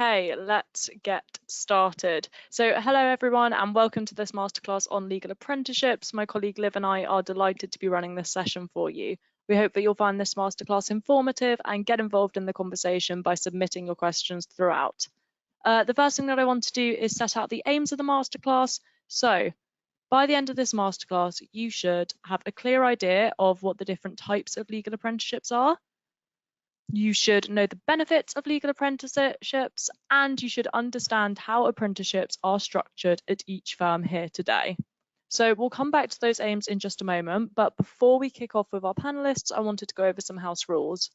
Okay, let's get started. So hello everyone and welcome to this masterclass on legal apprenticeships. My colleague Liv and I are delighted to be running this session for you. We hope that you'll find this masterclass informative and get involved in the conversation by submitting your questions throughout. The first thing that I want to do is set out the aims of the masterclass. So by the end of this masterclass, you should have a clear idea of what the different types of legal apprenticeships are. You should know the benefits of legal apprenticeships, and you should understand how apprenticeships are structured at each firm here today. So we'll come back to those aims in just a moment, but before we kick off with our panellists, I wanted to go over some house rules.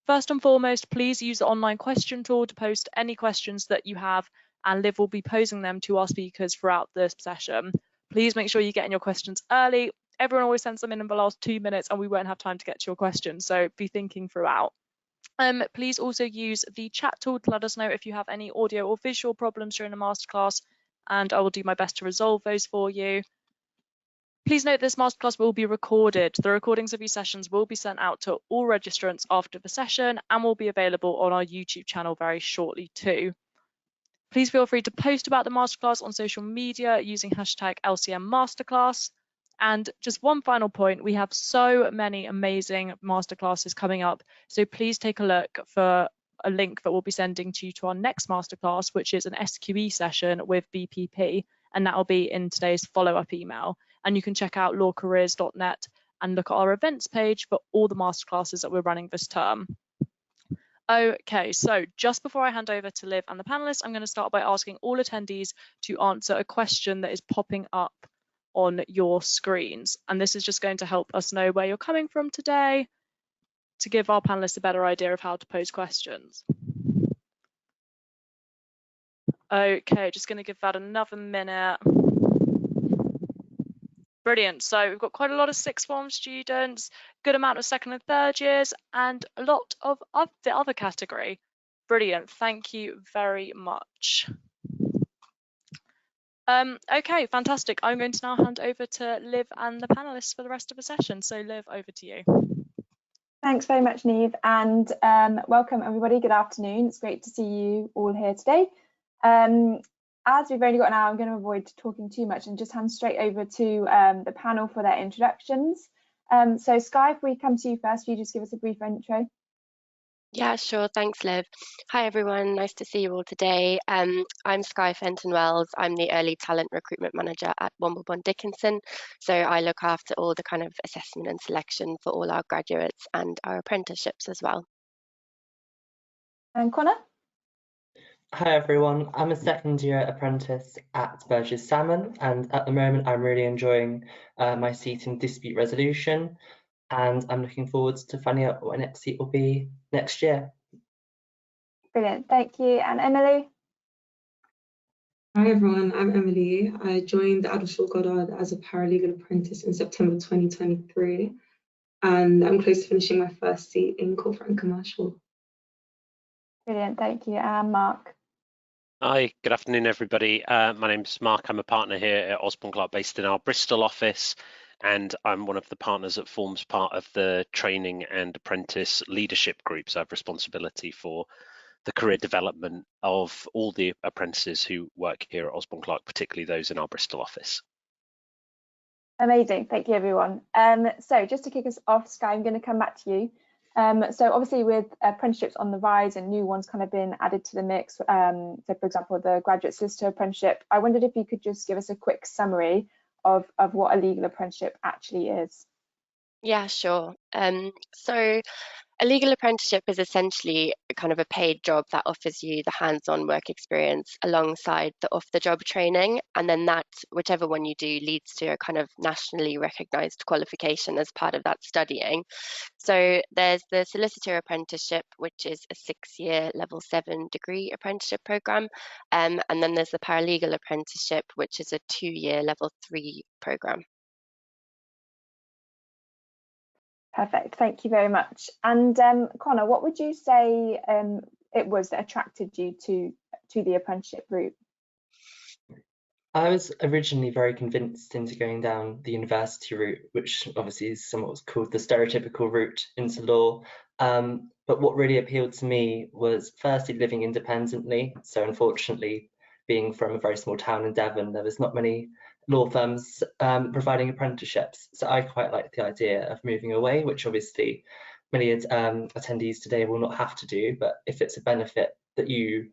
First and foremost, please use the online question tool to post any questions that you have, and Liv will be posing them to our speakers throughout this session. Please make sure you get in your questions early. Everyone always sends them in the last 2 minutes and we won't have time to get to your questions, so be thinking throughout. Please also use the chat tool to let us know if you have any audio or visual problems during the masterclass, and I will do my best to resolve those for you. Please note this masterclass will be recorded. The recordings of these sessions will be sent out to all registrants after the session and will be available on our YouTube channel very shortly too. Please feel free to post about the masterclass on social media using hashtag LCMMasterclass. And just one final point, we have so many amazing masterclasses coming up, so please take a look for a link that we'll be sending to you to our next masterclass, which is an SQE session with BPP, and that will be in today's follow-up email. And you can check out lawcareers.net and look at our events page for all the masterclasses that we're running this term. Okay, so just before I hand over to Liv and the panelists, I'm going to start by asking all attendees to answer a question that is popping up on your screens, and this is just going to help us know where you're coming from today to give our panelists a better idea of how to pose questions. Okay, just going to give that another minute. Brilliant. So we've got quite a lot of sixth form students, good amount of second and third years, and a lot of the other category. Brilliant. Thank you very much. Okay, fantastic. I'm going to now hand over to Liv and the panelists for the rest of the session. So Liv, over to you. Thanks very much, Neve, and welcome everybody. Good afternoon. It's great to see you all here today. As we've only got an hour, I'm going to avoid talking too much and just hand straight over to the panel for their introductions. So Sky, if we come to you first, will you just give us a brief intro? Yeah, sure. Thanks, Liv. Hi, everyone. Nice to see you all today. I'm Sky Fenton-Wells. I'm the Early Talent Recruitment Manager at Womblebond Dickinson. So I look after all the kind of assessment and selection for all our graduates and our apprenticeships as well. And Connor? Hi, everyone. I'm a second year apprentice at Burges Salmon, and at the moment I'm really enjoying my seat in dispute resolution. And I'm looking forward to finding out what my next seat will be next year. Brilliant, thank you. And Emily? Hi everyone, I'm Emily. I joined the Addleshaw Goddard as a paralegal apprentice in September 2023, and I'm close to finishing my first seat in corporate and commercial. Brilliant, thank you. And Marc? Hi, good afternoon everybody. My name's Marc. I'm a partner here at Osborne Clarke based in our Bristol office, and I'm one of the partners that forms part of the training and apprentice leadership groups. I have responsibility for the career development of all the apprentices who work here at Osborne Clarke, particularly those in our Bristol office. Amazing, thank you everyone. So just to kick us off, Sky, I'm going to come back to you. So obviously with apprenticeships on the rise and new ones kind of been added to the mix, so for example the graduate solicitor apprenticeship, I wondered if you could just give us a quick summary of what a legal apprenticeship actually is. Yeah, sure. So a legal apprenticeship is essentially kind of a paid job that offers you the hands-on work experience alongside the off-the-job training, and then that, whichever one you do, leads to a kind of nationally recognised qualification as part of that studying. So there's the solicitor apprenticeship, which is a 6-year level 7 degree apprenticeship programme, and then there's the paralegal apprenticeship, which is a 2-year level 3 programme. Perfect, thank you very much. And Connor, what would you say it was that attracted you to the apprenticeship route? I was originally very convinced into going down the university route, which obviously is somewhat called the stereotypical route into law. But what really appealed to me was firstly living independently. So unfortunately, being from a very small town in Devon, there was not many law firms providing apprenticeships. So I quite liked the idea of moving away, which obviously many attendees today will not have to do. But if it's a benefit that you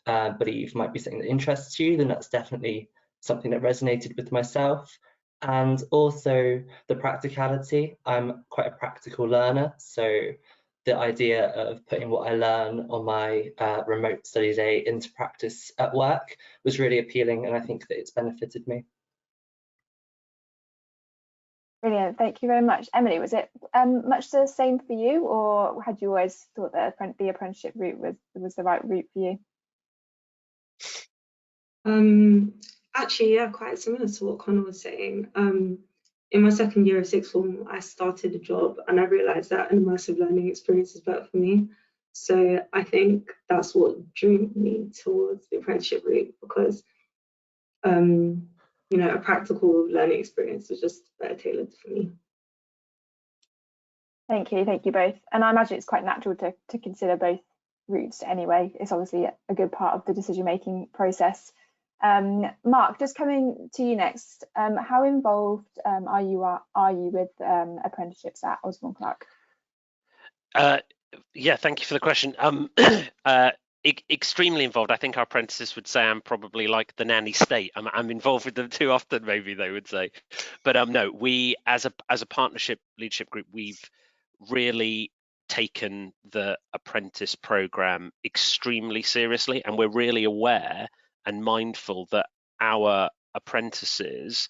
believe might be something that interests you, then that's definitely something that resonated with myself. And also the practicality. I'm quite a practical learner, so the idea of putting what I learn on my remote study day into practice at work was really appealing, and I think that it's benefited me. Brilliant, thank you very much. Emily, was it much the same for you, or had you always thought that the apprenticeship route was the right route for you? Actually, yeah, quite similar to what Connor was saying. In my second year of sixth form, I started a job and I realised that an immersive learning experience is better for me. So I think that's what drew me towards the apprenticeship route, because you know, a practical learning experience was just better tailored for me. Thank you both. And I imagine it's quite natural to consider both routes anyway. It's obviously a good part of the decision-making process. Marc, just coming to you next, how involved are you with apprenticeships at Osborne Clarke? Yeah, thank you for the question. Extremely involved. I think our apprentices would say I'm probably like the nanny state. I'm involved with them too often, maybe they would say. But no, we as a partnership leadership group, we've really taken the apprentice program extremely seriously, and we're really aware and mindful that our apprentices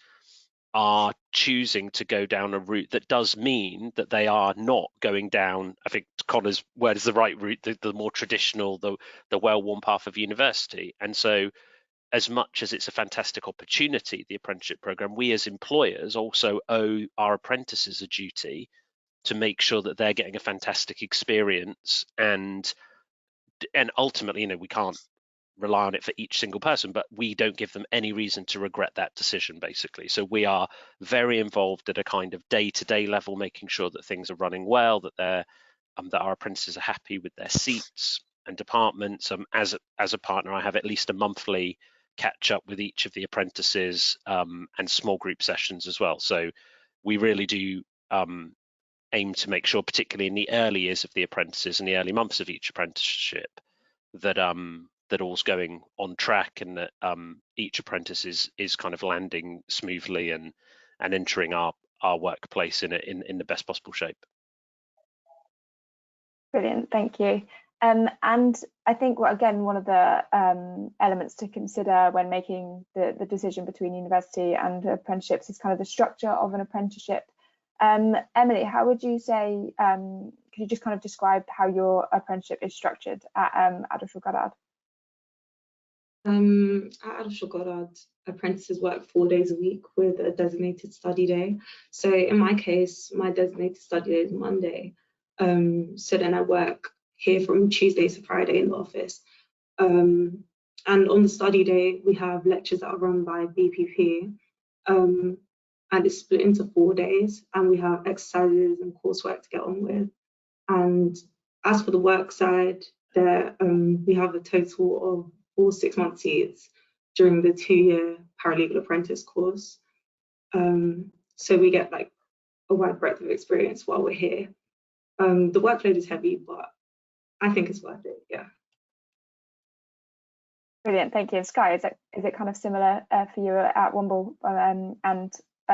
are choosing to go down a route that does mean that they are not going down, I think Connor's word is the right route, the more traditional, the well-worn path of university. And so as much as it's a fantastic opportunity, the apprenticeship program, we as employers also owe our apprentices a duty to make sure that they're getting a fantastic experience, and ultimately, you know, we can't rely on it for each single person, but we don't give them any reason to regret that decision, basically. So we are very involved at a kind of day-to-day level, making sure that things are running well, that they're that our apprentices are happy with their seats and departments. As a partner, I have at least a monthly catch up with each of the apprentices, and small group sessions as well. So we really do aim to make sure, particularly in the early years of the apprentices and the early months of each apprenticeship, that that all's going on track, and that each apprentice is kind of landing smoothly and entering our workplace in the best possible shape. Brilliant, thank you. And I think again, one of the elements to consider when making the decision between university and apprenticeships is kind of the structure of an apprenticeship. Emily, how would you say, could you just kind of describe how your apprenticeship is structured at Addleshaw Goddard? At Addleshaw Goddard, apprentices work 4 days a week with a designated study day. So in my case, my designated study day is Monday. So then I work here from Tuesday to Friday in the office. And on the study day, we have lectures that are run by BPP. And it's split into 4 days, and we have exercises and coursework to get on with. And as for the work side, there we have a total of 4 6-month seats during the 2-year paralegal apprentice course. So we get like a wide breadth of experience while we're here. The workload is heavy, but I think it's worth it, yeah. Brilliant, thank you. Sky, is it kind of similar for you at Womble, and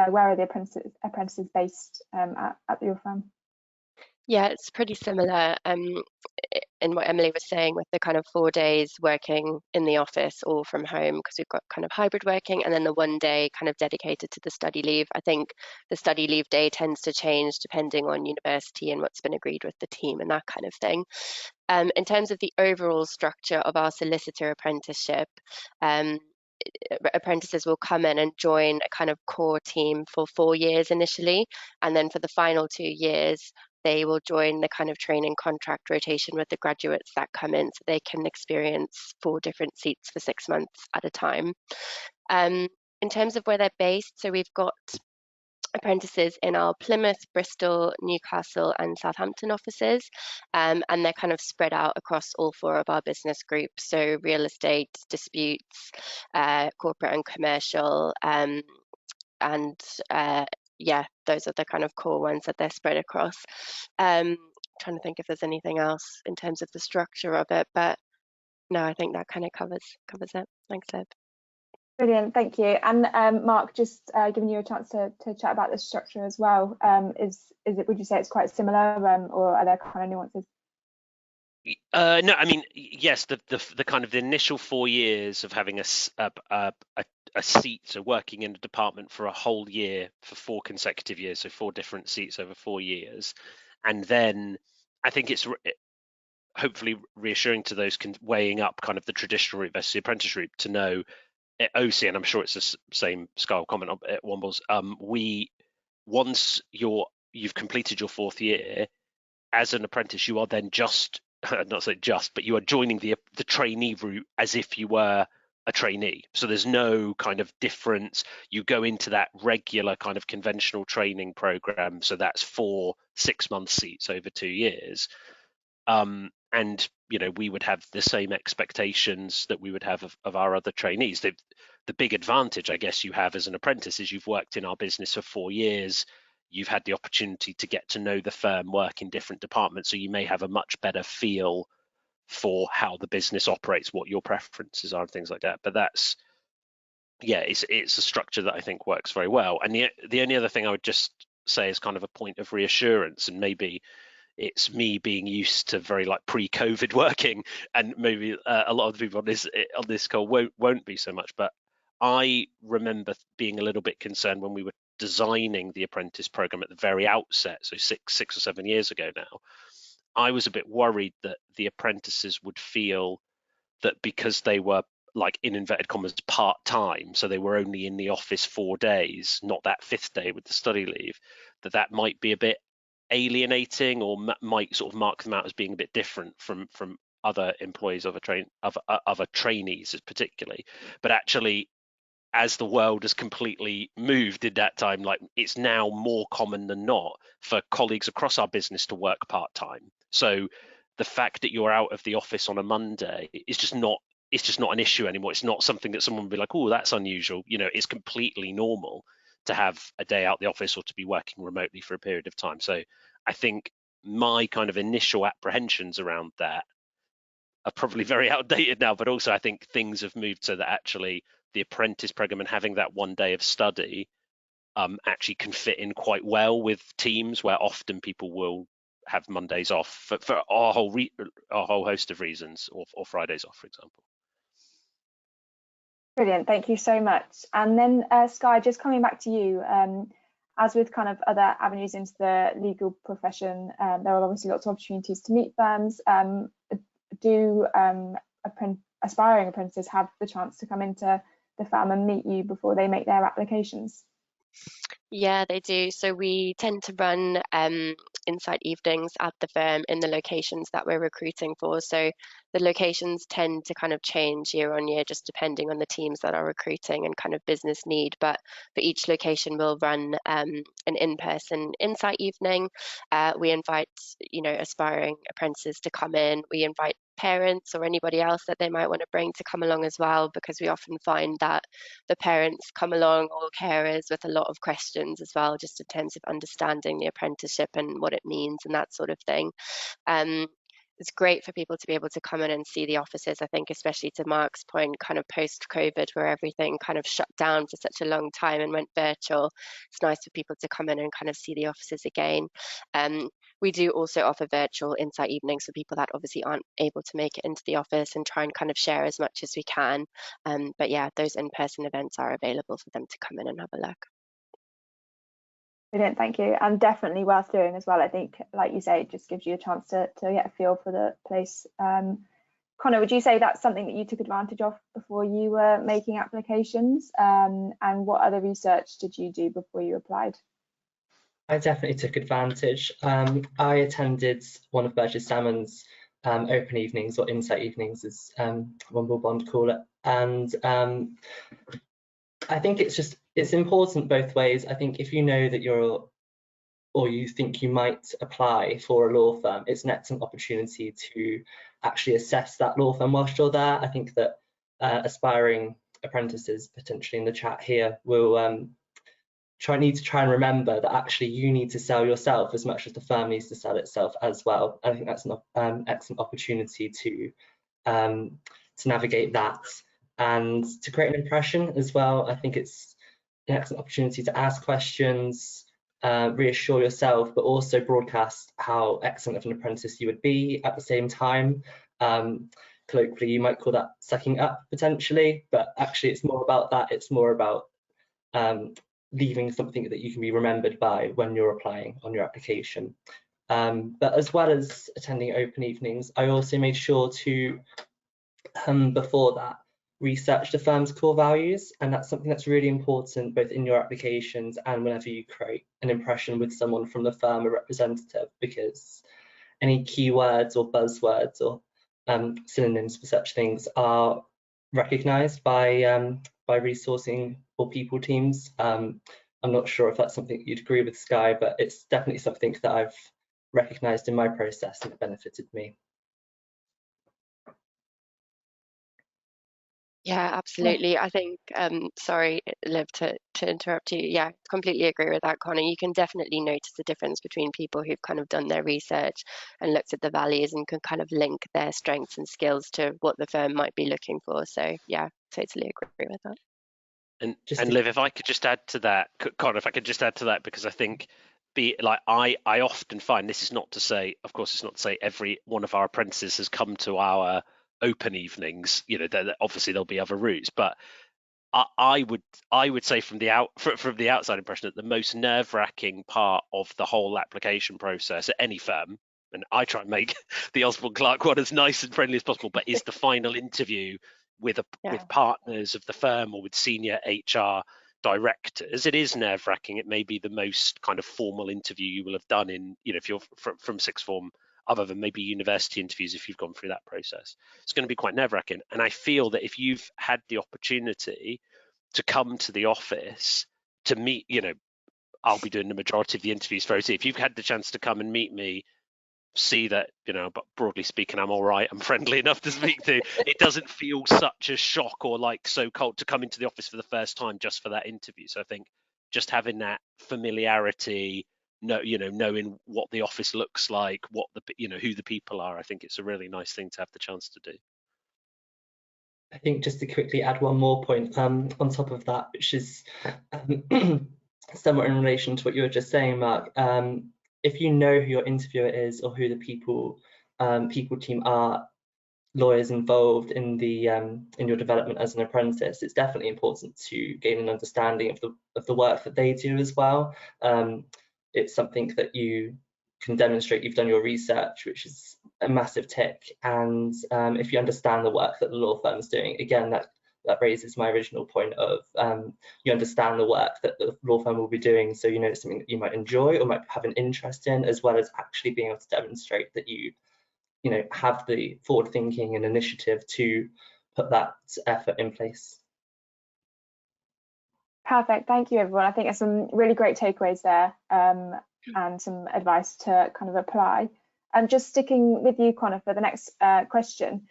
where are the apprentices based at your firm? Yeah, it's pretty similar in what Emily was saying, with the kind of 4 days working in the office or from home, because we've got kind of hybrid working, and then the 1 day kind of dedicated to the study leave. I think the study leave day tends to change depending on university and what's been agreed with the team and that kind of thing. In terms of the overall structure of our solicitor apprenticeship, apprentices will come in and join a kind of core team for 4 years initially, and then for the final 2 years they will join the kind of training contract rotation with the graduates that come in, so they can experience 4 different seats for 6 months at a time. In terms of where they're based, so we've got apprentices in our Plymouth, Bristol, Newcastle and Southampton offices, and they're kind of spread out across all 4 of our business groups, so real estate, disputes, corporate and commercial, and yeah, those are the kind of core ones that they're spread across. Trying to think if there's anything else in terms of the structure of it, but no, I think that kind of covers it. Thanks, Liv. Brilliant, thank you. And Marc, just giving you a chance to chat about the structure as well. Is it? Would you say it's quite similar, or are there kind of nuances? No, I mean, yes, the kind of the initial 4 years of having a seat, so working in a department for a whole year for 4 consecutive years, so 4 different seats over 4 years, and then I think it's hopefully reassuring to those weighing up kind of the traditional route versus the apprentice route to know at OC, and I'm sure it's the same style comment at Wombles. Once you've completed your 4th year as an apprentice, you are then not say just, but you are joining the trainee route as if you were a trainee. So there's no kind of difference. You go into that regular kind of conventional training program. So that's 4 6-month seats over 2 years. And we would have the same expectations that we would have of our other trainees. The big advantage, I guess, you have as an apprentice is you've worked in our business for 4 years. You've had the opportunity to get to know the firm, work in different departments, so you may have a much better feel for how the business operates, what your preferences are, and things like that. But that's, yeah, it's a structure that I think works very well. And the only other thing I would just say is kind of a point of reassurance, and maybe it's me being used to very like pre-COVID working, and maybe a lot of the people on this call won't be so much. But I remember being a little bit concerned when we were designing the apprentice program at the very outset, so 6 or 7 years ago now. I was a bit worried that the apprentices would feel that because they were, like, in inverted commas, part-time, so they were only in the office 4 days, not that 5th day with the study leave, that might be a bit alienating, or might sort of mark them out as being a bit different from other employees of other trainees particularly. But actually, as the world has completely moved in that time, like, it's now more common than not for colleagues across our business to work part-time. So the fact that you're out of the office on a Monday is just not an issue anymore. It's not something that someone would be like, oh, that's unusual. It's completely normal to have a day out the office or to be working remotely for a period of time. So I think my kind of initial apprehensions around that are probably very outdated now, but also I think things have moved so that actually the apprentice program and having that 1 day of study actually can fit in quite well with teams where often people will have Mondays off for a whole host of reasons, or Fridays off, for example. Brilliant, thank you so much. And then Skye, just coming back to you, as with kind of other avenues into the legal profession, there are obviously lots of opportunities to meet firms. Do aspiring apprentices have the chance to come into the firm and meet you before they make their applications? Yeah, they do. So we tend to run insight evenings at the firm in the locations that we're recruiting for. So the locations tend to kind of change year on year, just depending on the teams that are recruiting and kind of business need. But for each location, we'll run an in-person insight evening. We invite, aspiring apprentices to come in. We invite parents or anybody else that they might want to bring to come along as well, because we often find that the parents come along, or carers, with a lot of questions as well, just in terms of understanding the apprenticeship and what it means and that sort of thing. It's great for people to be able to come in and see the offices. I think, especially to Marc's point, kind of post-COVID, where everything kind of shut down for such a long time and went virtual, it's nice for people to come in and kind of see the offices again. We do also offer virtual insight evenings for people that obviously aren't able to make it into the office, and try and kind of share as much as we can. But yeah, those in-person events are available for them to come in and have a look. Brilliant, thank you. And definitely worth doing as well. I think, like you say, it just gives you a chance to get a feel for the place. Connor, would you say that's something that you took advantage of before you were making applications? And what other research did you do before you applied? I definitely took advantage. I attended one of Burges Salmon's open evenings, or insight evenings as one will bond call it, and I think it's important both ways. I think if you know that you think you might apply for a law firm, it's an excellent opportunity to actually assess that law firm whilst you're there. I think that aspiring apprentices potentially in the chat here will need to try and remember that actually you need to sell yourself as much as the firm needs to sell itself as well. I think that's an excellent opportunity to navigate that and to create an impression as well. I think it's an excellent opportunity to ask questions, reassure yourself, but also broadcast how excellent of an apprentice you would be at the same time. Colloquially, you might call that sucking up potentially, but actually it's more about that. It's more about leaving something that you can be remembered by when you're applying on your application. But as well as attending open evenings, I also made sure to, before that, research the firm's core values, and that's something that's really important both in your applications and whenever you create an impression with someone from the firm or representative, because any keywords or buzzwords or synonyms for such things are recognised by resourcing or people teams. I'm not sure if that's something you'd agree with, Skye, but it's definitely something that I've recognised in my process and it benefited me. Yeah, absolutely. I think, sorry, Liv, to interrupt you. Yeah, completely agree with that, Connor. You can definitely notice the difference between people who've kind of done their research and looked at the values and can kind of link their strengths and skills to what the firm might be looking for. So yeah, totally agree with that. And Liv, if I could just add to that, Connor, if I could just add to that, because I think I often find, this is not to say, of course, it's not to say every one of our apprentices has come to our open evenings. You know, obviously there'll be other routes, but I would say from the outside impression that the most nerve-wracking part of the whole application process at any firm, and I try and make the Osborne Clarke one as nice and friendly as possible, but is the final interview with partners of the firm or with senior HR directors. It is nerve-wracking. It may be the most kind of formal interview you will have done in, you know, if you're from sixth form, other than maybe university interviews, if you've gone through that process. It's going to be quite nerve-wracking. And I feel that if you've had the opportunity to come to the office to meet, you know, I'll be doing the majority of the interviews for OT. If you've had the chance to come and meet me, see that, you know, but broadly speaking, I'm all right, I'm friendly enough to speak to, it doesn't feel such a shock or like so cold to come into the office for the first time just for that interview. So I think just having that familiarity, knowing what the office looks like, what who the people are, I think it's a really nice thing to have the chance to do. I think just to quickly add one more point on top of that, which is somewhat in relation to what you were just saying, Marc. If you know who your interviewer is or who the people team are, lawyers involved in your development as an apprentice, it's definitely important to gain an understanding of the work that they do as well. It's something that you can demonstrate you've done your research, which is a massive tick. And if you understand the work that the law firm is doing, again, that raises my original point of you understand the work that the law firm will be doing, so you know it's something that you might enjoy or might have an interest in, as well as actually being able to demonstrate that you have the forward thinking and initiative to put that effort in place. Perfect, thank you everyone. I think there's some really great takeaways there and some advice to kind of apply. And just sticking with you, Connor, for the next question.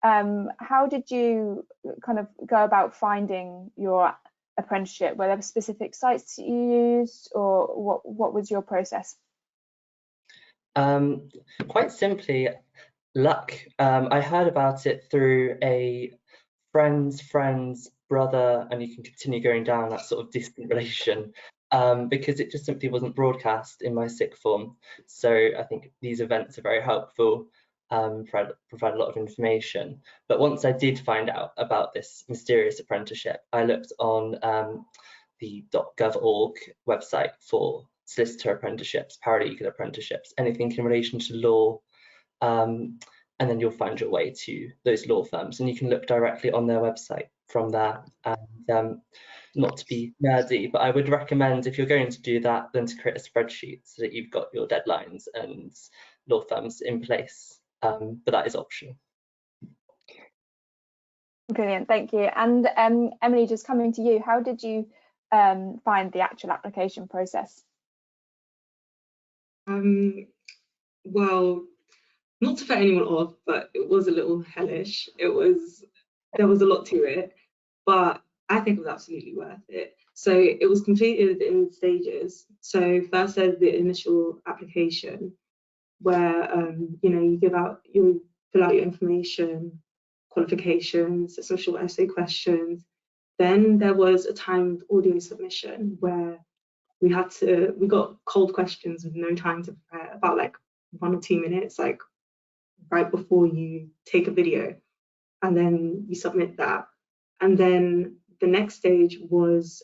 How did you kind of go about finding your apprenticeship? Were there specific sites you used, or what was your process? Quite simply, luck. I heard about it through a friend's brother, and you can continue going down that sort of distant relation, because it just simply wasn't broadcast in my sixth form. So I think these events are very helpful, provide a lot of information. But once I did find out about this mysterious apprenticeship, I looked on the .gov.org website for solicitor apprenticeships, paralegal apprenticeships, anything in relation to law, and then you'll find your way to those law firms, and you can look directly on their website from there. And not to be nerdy, but I would recommend, if you're going to do that, then to create a spreadsheet so that you've got your deadlines and law firms in place, but that is optional. Brilliant, thank you. And Emily, just coming to you, how did you find the actual application process? Well, not to put anyone off, but it was a little hellish. There was a lot to it, but I think it was absolutely worth it. So it was completed in stages. So first there's the initial application where you fill out your information, qualifications, some short essay questions. Then there was a timed audio submission where we got cold questions with no time to prepare, about like 1 or 2 minutes, like right before you take a video, and then you submit that. And then the next stage was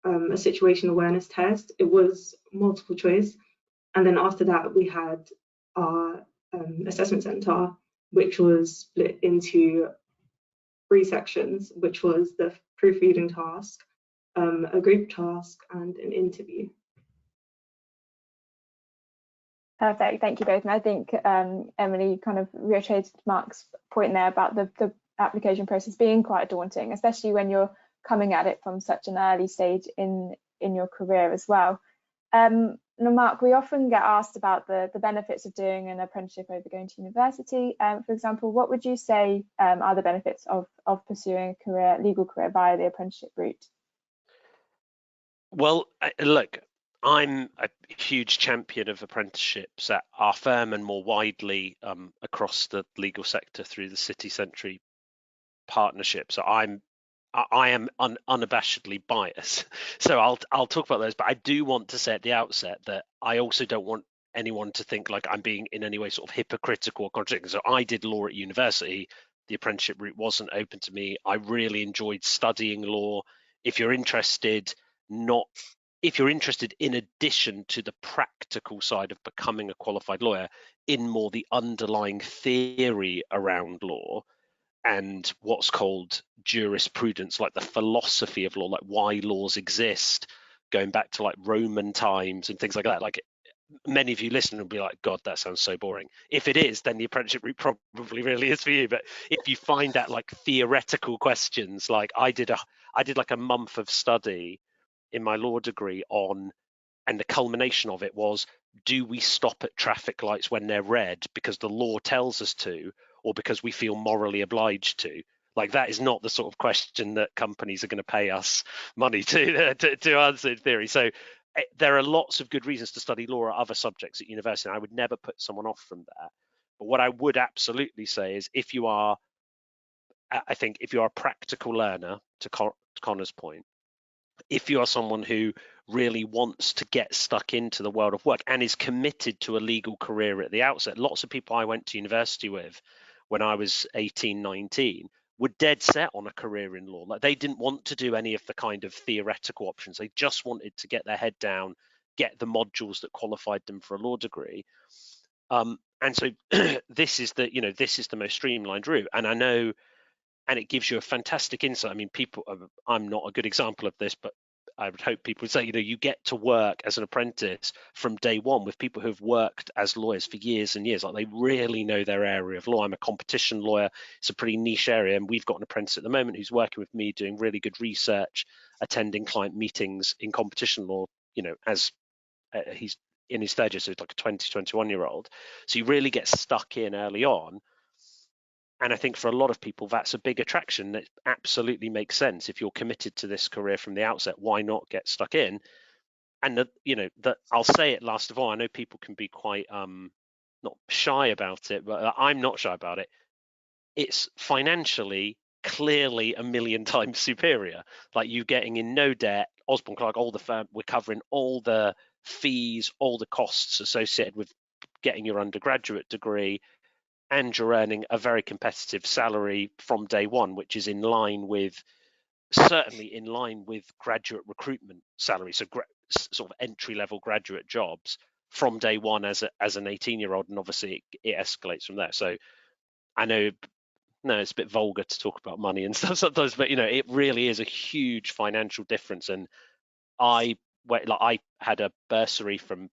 a situation awareness test. It was multiple choice. And then after that, we had our assessment center, which was split into 3 sections, which was the proofreading task, a group task, and an interview. Perfect, thank you both. And I think Emily kind of reiterated Marc's point there about the application process being quite daunting, especially when you're coming at it from such an early stage in your career as well. Now, Marc, we often get asked about the benefits of doing an apprenticeship over going to university. For example, what would you say are the benefits of pursuing a legal career via the apprenticeship route? Well, look, I'm a huge champion of apprenticeships at our firm and more widely across the legal sector through the City Century partnership. So I am unabashedly biased. So I'll talk about those, but I do want to say at the outset that I also don't want anyone to think like I'm being in any way sort of hypocritical or contradicting. So I did law at university. The apprenticeship route wasn't open to me. I really enjoyed studying law. If you're interested, in addition to the practical side of becoming a qualified lawyer, in more the underlying theory around law and what's called jurisprudence, like the philosophy of law, like why laws exist, going back to like Roman times and things like that. Like many of you listening will be like, God, that sounds so boring. If it is, then the apprenticeship route probably really is for you. But if you find that like theoretical questions, like I did like a month of study in my law degree on, and the culmination of it was, do we stop at traffic lights when they're red because the law tells us to, or because we feel morally obliged to? Like that is not the sort of question that companies are going to pay us money to answer in theory. So there are lots of good reasons to study law or other subjects at university, and I would never put someone off from that. But what I would absolutely say is if you are a practical learner, to Connor's point, if you are someone who really wants to get stuck into the world of work and is committed to a legal career at the outset, lots of people I went to university with when I was 18, 19 were dead set on a career in law. Like they didn't want to do any of the kind of theoretical options. They just wanted to get their head down, get the modules that qualified them for a law degree. And so this is the most streamlined route. And I know, and it gives you a fantastic insight. I mean, I'm not a good example of this, but I would hope people would say, you get to work as an apprentice from day one with people who've worked as lawyers for years and years. Like they really know their area of law. I'm a competition lawyer. It's a pretty niche area. And we've got an apprentice at the moment who's working with me, doing really good research, attending client meetings in competition law, as he's in his third year, so he's like a 20, 21-year-old. So you really get stuck in early on. And I think for a lot of people, that's a big attraction. That absolutely makes sense. If you're committed to this career from the outset, why not get stuck in? And I'll say it last of all, I know people can be quite not shy about it, but I'm not shy about it. It's financially clearly a million times superior. Like you getting in no debt, Osborne, Clarke, all the firm, we're covering all the fees, all the costs associated with getting your undergraduate degree, and you're earning a very competitive salary from day one, which is certainly in line with graduate recruitment salary. So sort of entry-level graduate jobs from day one as an 18-year-old, and obviously it escalates from there. So I know, it's a bit vulgar to talk about money and stuff sometimes, but it really is a huge financial difference. And I had a bursary from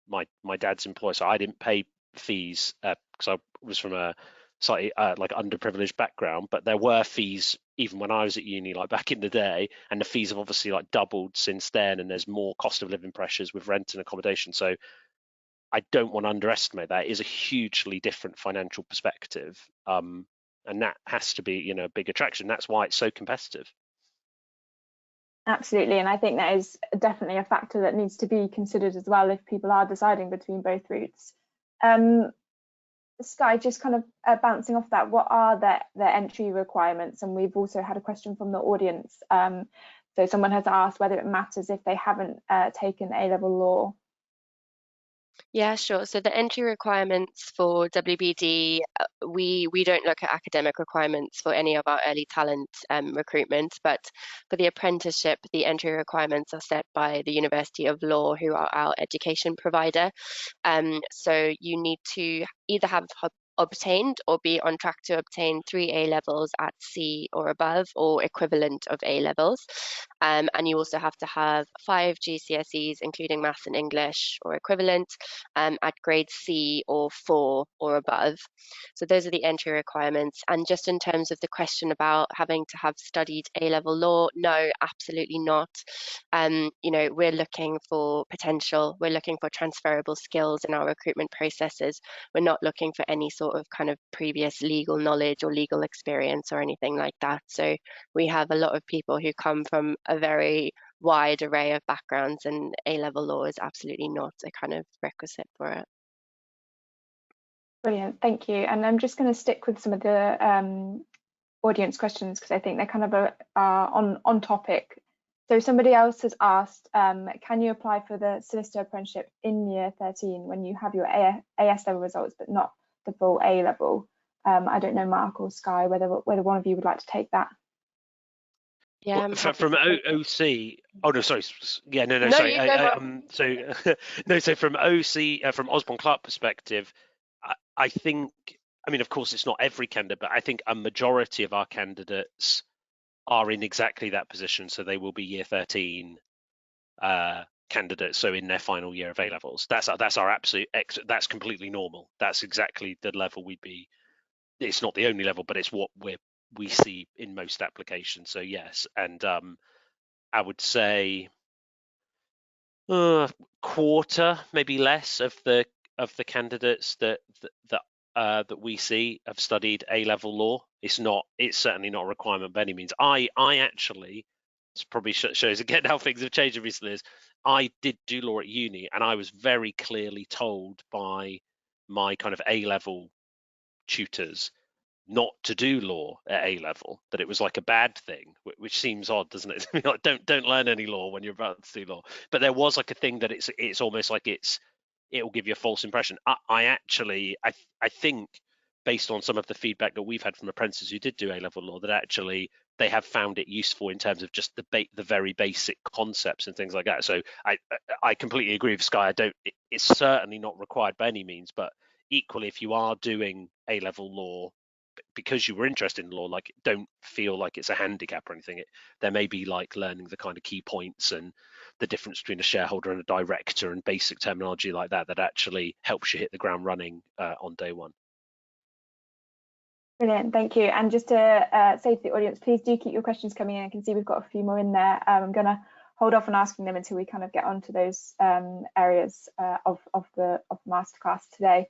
my dad's employer, so I didn't pay fees because I was from a slightly like underprivileged background, but there were fees even when I was at uni, like back in the day, and the fees have obviously like doubled since then, and there's more cost of living pressures with rent and accommodation. So I don't want to underestimate that. It is a hugely different financial perspective, and that has to be, you know, a big attraction. That's why it's so competitive. Absolutely, and I think that is definitely a factor that needs to be considered as well if people are deciding between both routes. Sky, just kind of bouncing off that, what are the entry requirements? And we've also had a question from the audience. So someone has asked whether it matters if they haven't taken A-level law. Yeah, sure. So the entry requirements for WBD, we don't look at academic requirements for any of our early talent recruitment, but for the apprenticeship, the entry requirements are set by the University of Law, who are our education provider. So you need to either have obtained or be on track to obtain 3 A levels at C or above, or equivalent of A levels. And you also have to have 5 GCSEs, including maths and English or equivalent, at grade C or 4 or above. So those are the entry requirements. And just in terms of the question about having to have studied A-level law, no, absolutely not. You know, we're looking for potential, we're looking for transferable skills in our recruitment processes. We're not looking for any sort of kind of previous legal knowledge or legal experience or anything like that. So we have a lot of people who come from a very wide array of backgrounds, and A-level law is absolutely not a kind of requisite for it. Brilliant, thank you. And I'm just going to stick with some of the audience questions because I think they're kind of on topic. So somebody else has asked, can you apply for the solicitor apprenticeship in year 13 when you have your AS level results but not the full A level? I don't know, Marc or Sky, whether one of you would like to take that. Yeah, well, from OC. Oh no, sorry. Yeah, no, No, sorry. you go, So from OC, from Osborne Clarke perspective, I think. I mean, of course, it's not every candidate, but I think a majority of our candidates are in exactly that position. So they will be year 13 candidates, so in their final year of A levels. That's our absolute. That's completely normal. That's exactly the level we'd be. It's not the only level, but it's what we see in most applications. So yes, and I would say quarter, maybe less of the candidates that we see have studied A-level law. It's certainly not a requirement by any means. I actually, this probably shows again how things have changed recently, is I did do law at uni, and I was very clearly told by my kind of A-level tutors not to do law at A level, that it was like a bad thing, which seems odd, doesn't it? Like, don't learn any law when you're about to do law. But there was like a thing that it's almost like it will give you a false impression. I think, based on some of the feedback that we've had from apprentices who did do A level law, that actually they have found it useful in terms of just the very basic concepts and things like that. So I completely agree with Sky. It's certainly not required by any means, but equally, if you are doing A level law because you were interested in law, like, don't feel like it's a handicap or anything. There may be like learning the kind of key points and the difference between a shareholder and a director and basic terminology like that actually helps you hit the ground running on day one. Brilliant, thank you. And just to say to the audience, please do keep your questions coming in. I can see we've got a few more in there. I'm going to hold off on asking them until we kind of get onto those areas of the masterclass today.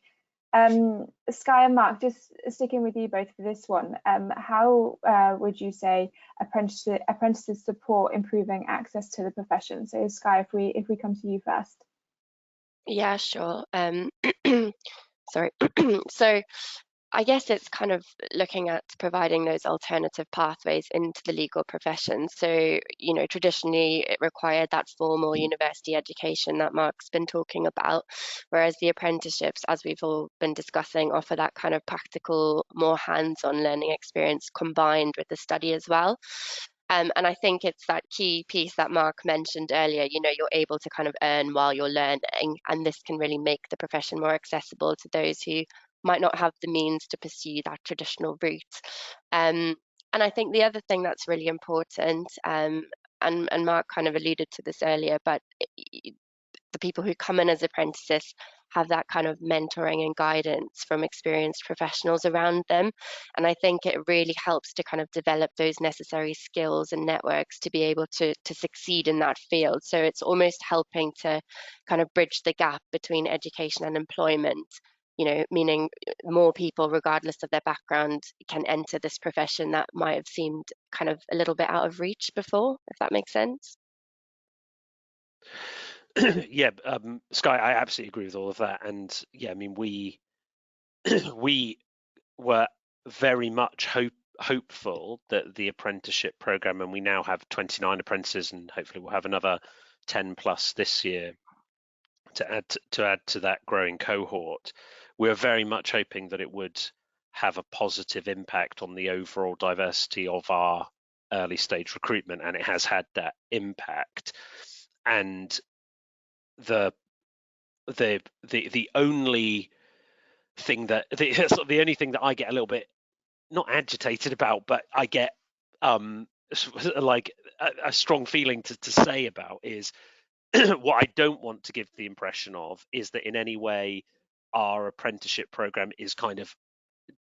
Sky and Marc, just sticking with you both for this one, how would you say apprentices support improving access to the profession? So Sky, if we come to you first. Yeah, sure. Sorry. So I guess it's kind of looking at providing those alternative pathways into the legal profession. So, you know, traditionally it required that formal university education that Marc's been talking about, whereas the apprenticeships, as we've all been discussing, offer that kind of practical, more hands-on learning experience combined with the study as well. And I think it's that key piece that Marc mentioned earlier, you know, you're able to kind of earn while you're learning, and this can really make the profession more accessible to those who might not have the means to pursue that traditional route. And I think the other thing that's really important, and Marc kind of alluded to this earlier, but the people who come in as apprentices have that kind of mentoring and guidance from experienced professionals around them. And I think it really helps to kind of develop those necessary skills and networks to be able to succeed in that field. So it's almost helping to kind of bridge the gap between education and employment, you know, meaning more people, regardless of their background, can enter this profession that might have seemed kind of a little bit out of reach before, if that makes sense. Yeah, Sky, I absolutely agree with all of that. And yeah, I mean, we were very much hopeful that the apprenticeship program, and we now have 29 apprentices, and hopefully we'll have another 10 plus this year to add to that growing cohort. We're very much hoping that it would have a positive impact on the overall diversity of our early stage recruitment, and it has had that impact. And the only thing that the only thing that I get a little bit not agitated about, but I get like a strong feeling to say about is what I don't want to give the impression of is that in any way our apprenticeship program is kind of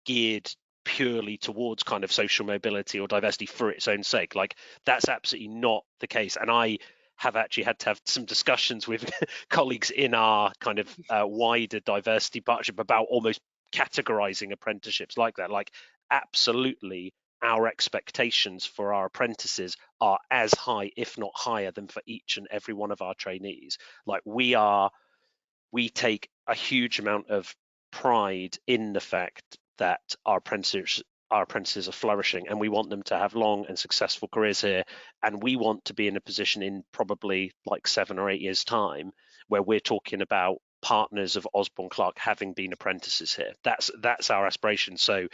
geared purely towards kind of social mobility or diversity for its own sake. Like, that's absolutely not the case. And I have actually had to have some discussions with colleagues in our kind of wider diversity partnership about almost categorizing apprenticeships like that. Like, absolutely, our expectations for our apprentices are as high, if not higher, than for each and every one of our trainees. Like, we take a huge amount of pride in the fact that our apprentices are flourishing, and we want them to have long and successful careers here. And we want to be in a position in probably like 7 or 8 years' time where we're talking about partners of Osborne Clarke having been apprentices here. That's our aspiration. So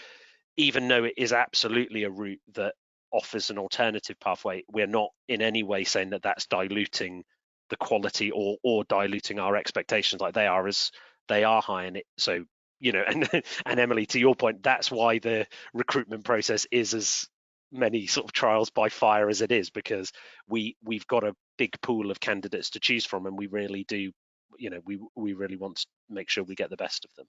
even though it is absolutely a route that offers an alternative pathway, we're not in any way saying that that's diluting the quality or diluting our expectations. Like, they are high in it. So, you know, and Emily, to your point, that's why the recruitment process is as many sort of trials by fire as it is, because we've got a big pool of candidates to choose from, and we really do, you know, we really want to make sure we get the best of them.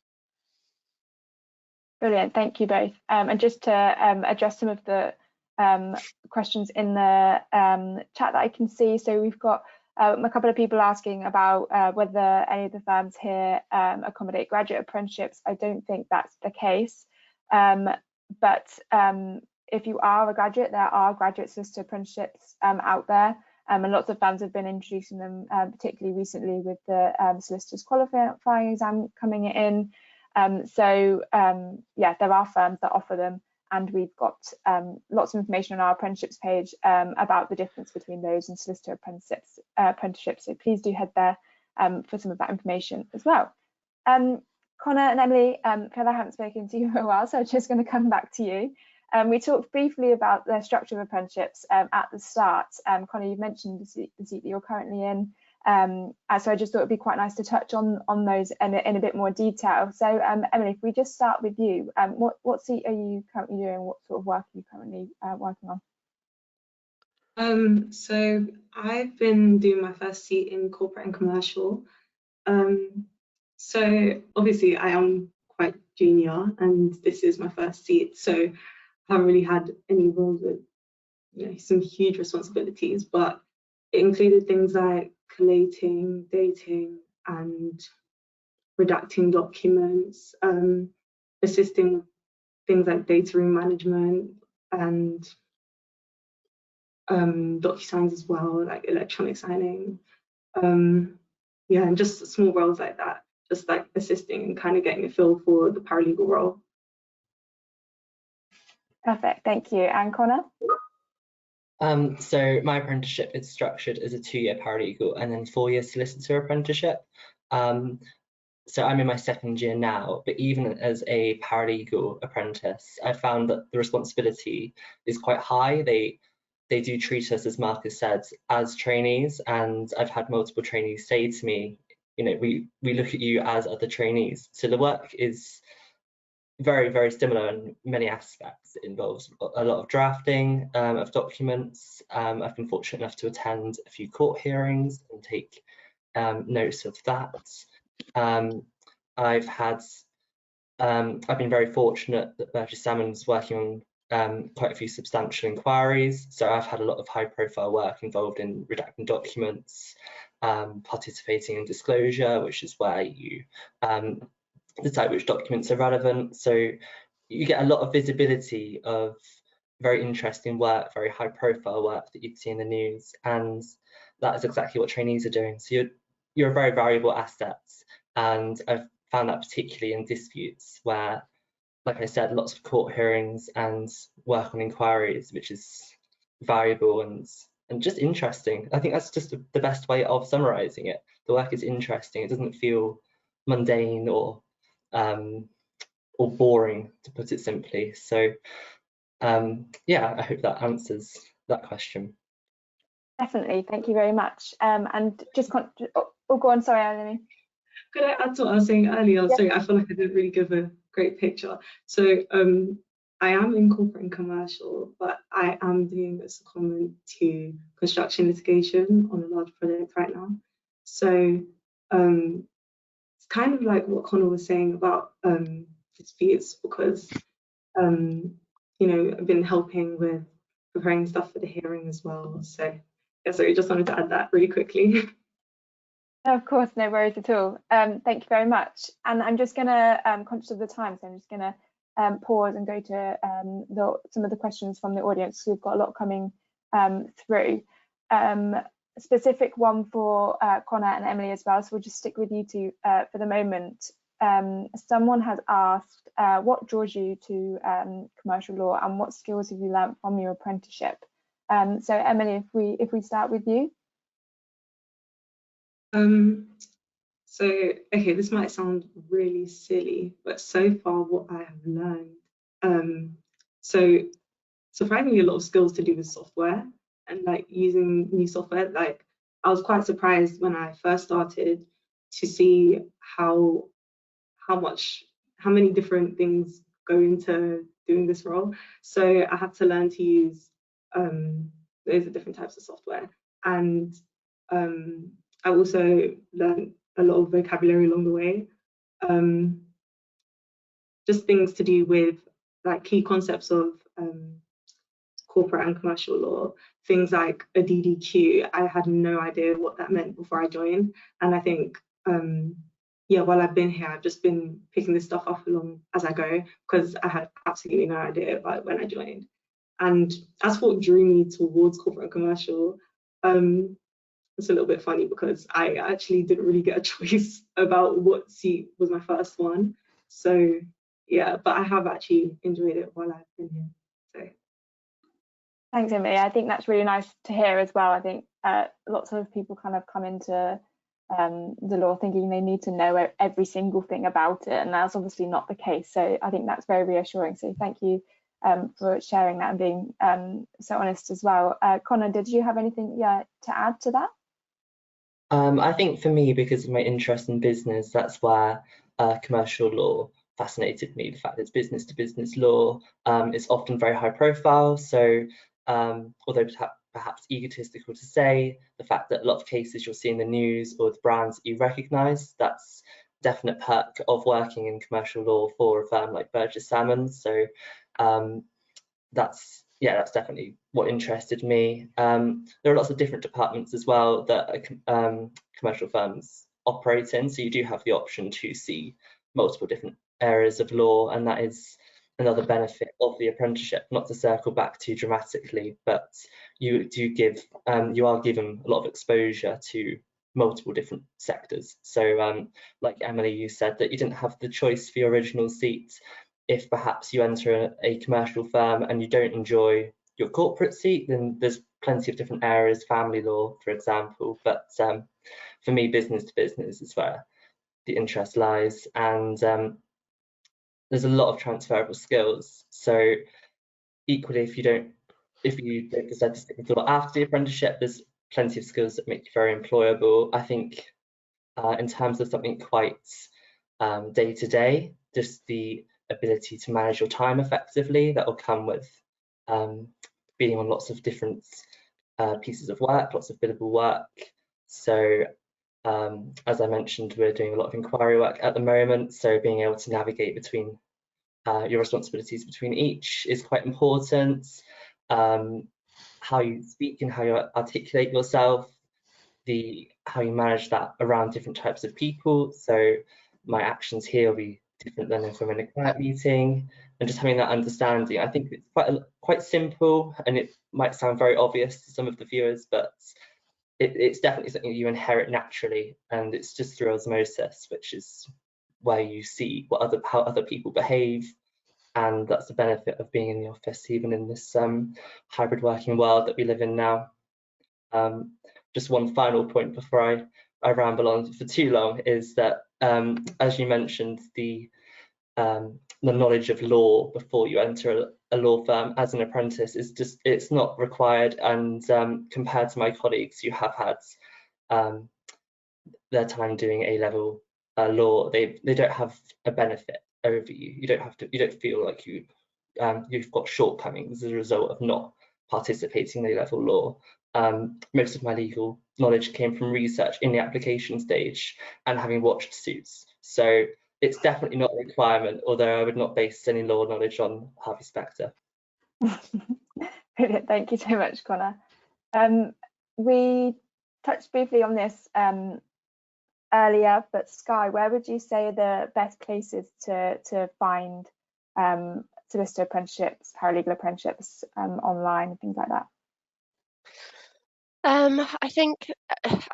Brilliant, thank you both. And just to address some of the questions in the chat that I can see, so we've got a couple of people asking about whether any of the firms here accommodate graduate apprenticeships. I don't think that's the case, but if you are a graduate, there are graduate solicitor apprenticeships out there, and lots of firms have been introducing them, particularly recently with the solicitors qualifying exam coming in. Yeah, there are firms that offer them, and we've got lots of information on our apprenticeships page about the difference between those and solicitor apprenticeships. So please do head there for some of that information as well. Connor and Emily, I haven't spoken to you for a while, so I'm just going to come back to you. We talked briefly about the structure of apprenticeships at the start. Connor, you've mentioned the seat that you're currently in. So I just thought it'd be quite nice to touch on those in a bit more detail. So Emily, if we just start with you, what seat are you currently doing? What sort of work are you currently working on? So I've been doing my first seat in corporate and commercial. So obviously I am quite junior, and this is my first seat, so I haven't really had any roles with, you know, some huge responsibilities, but it included things like collating, dating, and redacting documents, assisting with things like data room management and DocuSigns as well, like electronic signing. Yeah, and just small roles like that, just like assisting and kind of getting a feel for the paralegal role. Perfect, thank you. And Connor? So my apprenticeship is structured as a 2-year paralegal and then 4-year solicitor apprenticeship. So I'm in my 2nd year now, but even as a paralegal apprentice, I found that the responsibility is quite high. They do treat us, as Marc has said, as trainees, and I've had multiple trainees say to me, you know, we look at you as other trainees. So the work is very, very similar in many aspects. It involves a lot of drafting of documents. I've been fortunate enough to attend a few court hearings and take notes of that. I've been very fortunate that Burges Salmon's working on quite a few substantial inquiries, so I've had a lot of high-profile work involved in redacting documents, participating in disclosure, which is where you decide which documents are relevant. So you get a lot of visibility of very interesting work, very high-profile work that you'd see in the news, and that is exactly what trainees are doing. So you're a very valuable asset, and I've found that particularly in disputes where, like I said, lots of court hearings and work on inquiries, which is valuable and just interesting. I think that's just the best way of summarising it. The work is interesting. It doesn't feel mundane or boring, to put it simply. So yeah, I hope that answers that question. Definitely, thank you very much. And just go on, sorry, Emily. Could I add to what I was saying earlier? Yeah. Sorry, I feel like I didn't really give a great picture. So I am in corporate and commercial, but I am doing a secondment to construction litigation on a large project right now. So it's kind of like what Connor was saying about disputes, because you know, I've been helping with preparing stuff for the hearing as well. So yeah, so I just wanted to add that really quickly. Of course, no worries at all. Thank you very much. And I'm just going to, conscious of the time, so I'm just going to pause and go to some of the questions from the audience. We've got a lot coming through. Specific one for Connor and Emily as well, so we'll just stick with you two for the moment. Someone has asked, what draws you to commercial law, and what skills have you learnt from your apprenticeship? So Emily, if we start with you. So, okay, this might sound really silly, but so far what I have learned, so surprisingly a lot of skills to do with software and like using new software. Like I was quite surprised when I first started to see how many different things go into doing this role. So I had to learn to use loads of different types of software, and I also learned a lot of vocabulary along the way. Just things to do with like key concepts of corporate and commercial law, things like a DDQ. I had no idea what that meant before I joined, and I think yeah, while I've been here, I've just been picking this stuff up along as I go, because I had absolutely no idea about it when I joined. And as for what drew me towards corporate and commercial, it's a little bit funny because I actually didn't really get a choice about what seat was my first one. So yeah, but I have actually enjoyed it while I've been here. So thanks, Emily. I think that's really nice to hear as well. I think lots of people kind of come into the law thinking they need to know every single thing about it, and that's obviously not the case. So I think that's very reassuring. So thank you for sharing that and being so honest as well. Connor, did you have anything to add to that? I think for me, because of my interest in business, that's where commercial law fascinated me. The fact that it's business to business law, it's often very high profile. So although perhaps egotistical to say, the fact that a lot of cases you'll see in the news or the brands that you recognise, that's a definite perk of working in commercial law for a firm like Burges Salmon. So that's definitely what interested me. There are lots of different departments as well that commercial firms operate in, so you do have the option to see multiple different areas of law, and that is another benefit of the apprenticeship. Not to circle back too dramatically, but you are given a lot of exposure to multiple different sectors. So like Emily, you said that you didn't have the choice for your original seat. If perhaps you enter a commercial firm and you don't enjoy your corporate seat, then there's plenty of different areas, family law, for example. But for me, business to business is where the interest lies, and there's a lot of transferable skills. So equally, if you don't decide to stick with law after the apprenticeship, there's plenty of skills that make you very employable. I think in terms of something quite day to day, just the ability to manage your time effectively, that will come with being on lots of different pieces of work, lots of billable work. So As I mentioned, we're doing a lot of inquiry work at the moment, so being able to navigate between your responsibilities between each is quite important. How you speak and how you articulate yourself, how you manage that around different types of people. So my actions here will be different than if I'm in a client meeting, and just having that understanding. I think it's quite simple, and it might sound very obvious to some of the viewers, but it's definitely something you inherit naturally, and it's just through osmosis, which is where you see how other people behave. And that's the benefit of being in the office, even in this hybrid working world that we live in now. Just one final point before I ramble on for too long is that, as you mentioned, the knowledge of law before you enter a law firm as an apprentice it's not required, and compared to my colleagues who have had their time doing A-level law, they don't have a benefit over you. You don't feel like you've got shortcomings as a result of not participating in A-level law. Most of my legal knowledge came from research in the application stage and having watched suits. So it's definitely not a requirement, although I would not base any law knowledge on Harvey Specter. Brilliant, thank you so much, Connor. We touched briefly on this earlier, but Sky, where would you say the best places to find solicitor apprenticeships, paralegal apprenticeships online and things like that? I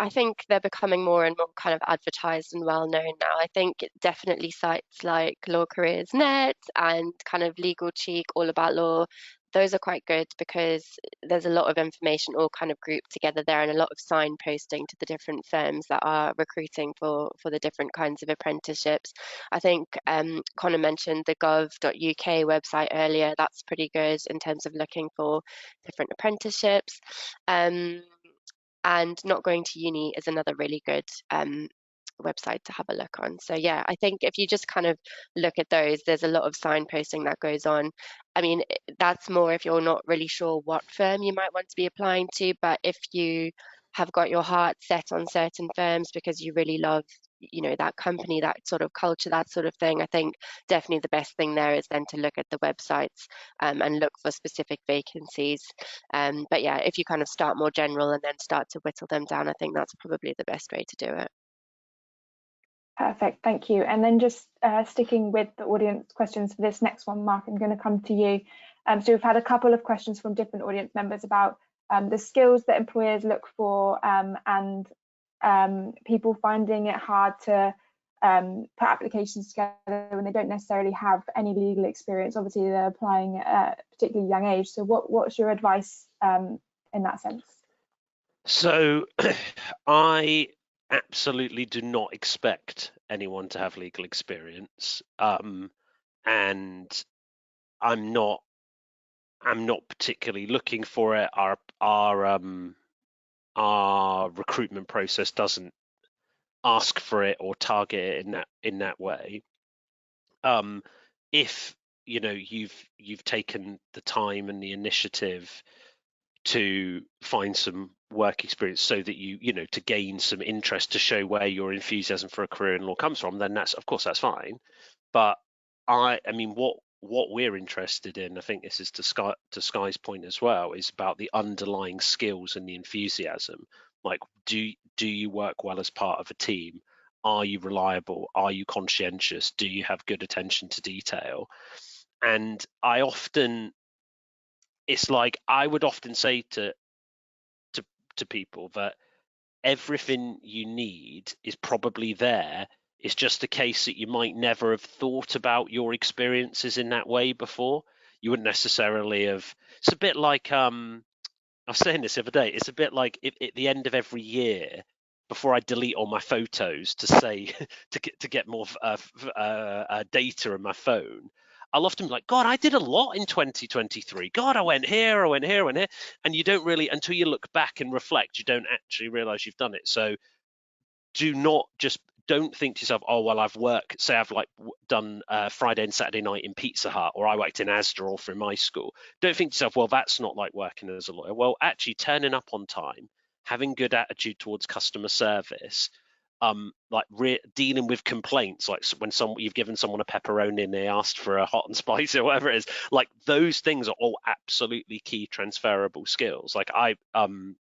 think they're becoming more and more kind of advertised and well known now. I think definitely sites like Law Careers Net and kind of Legal Cheek, All About Law, those are quite good because there's a lot of information all kind of grouped together there, and a lot of signposting to the different firms that are recruiting for the different kinds of apprenticeships. I think Connor mentioned the gov.uk website earlier. That's pretty good in terms of looking for different apprenticeships. And Not Going to Uni is another really good website to have a look on. So yeah, I think if you just kind of look at those, there's a lot of signposting that goes on. I mean, that's more if you're not really sure what firm you might want to be applying to, but if you have got your heart set on certain firms because you really love, you know, that company, that sort of culture, that sort of thing, I think definitely the best thing there is then to look at the websites and look for specific vacancies. But yeah, if you kind of start more general and then start to whittle them down, I think that's probably the best way to do it. Perfect, thank you. And then just sticking with the audience questions for this next one, Marc, I'm going to come to you. So we've had a couple of questions from different audience members about the skills that employers look for and people finding it hard to put applications together when they don't necessarily have any legal experience. Obviously, they're applying at a particularly young age. So what's your advice in that sense? So I absolutely do not expect anyone to have legal experience, and I'm not particularly looking for it. Our recruitment process doesn't ask for it or target it in that way. If you know you've taken the time and the initiative to find some work experience so that you know to gain some interest to show where your enthusiasm for a career in law comes from, then that's fine. But I mean what we're interested in, I think this is to Sky's point as well, is about the underlying skills and the enthusiasm. Like, do you work well as part of a team? Are you reliable? Are you conscientious? Do you have good attention to detail? And it's like I would often say to people that everything you need is probably there. It's just a case that you might never have thought about your experiences in that way before. You wouldn't necessarily have. It's a bit like I was saying this the other day. It's a bit like at the end of every year, before I delete all my photos to say to get more data in my phone, I'll often be like, God, I did a lot in 2023. God, I went here, I went here, I went here. And you don't really, until you look back and reflect, you don't actually realize you've done it. So don't think to yourself, oh, well, I've worked, say I've done Friday and Saturday night in Pizza Hut, or I worked in Asda or through my school. Don't think to yourself, well, that's not like working as a lawyer. Well, actually turning up on time, having good attitude towards customer service, like dealing with complaints, like when you've given someone a pepperoni and they asked for a hot and spicy or whatever it is, like those things are all absolutely key transferable skills. Like and